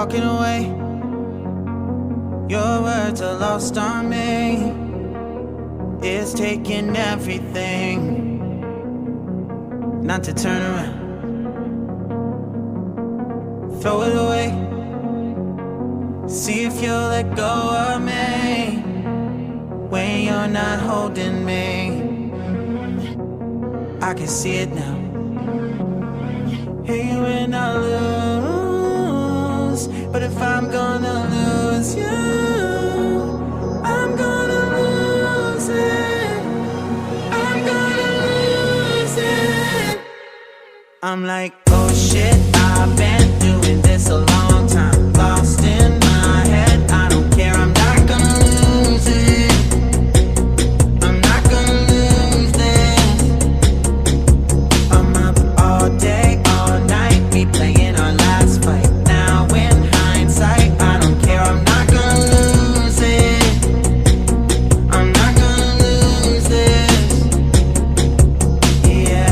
walking away. Your words are lost on me. It's taking everything not to turn around. Throw it away. See if you'll let go of me when you're not holding me. I can see it now. Hey, when I lose, but if I'm gonna lose you, I'm gonna lose it. I'm gonna lose it. I'm like, oh shit, I've been doing this a long time. Lost in my head, I don't care, I'm not gonna lose it. I'm not gonna lose this. I'm up all day, all night, replaying our last fight. Now in hindsight, I don't care, I'm not gonna lose it. I'm not gonna lose this. Yeah,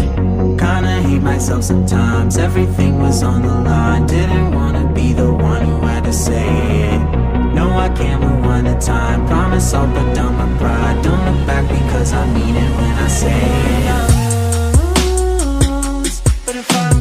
kinda hate myself sometimes. Everything was on the line. Didn't wanna be the one who had to say it. No, I can't rewind the time. Promise I'll put down my pride. Don't look back because I mean it when I say it. But if I'm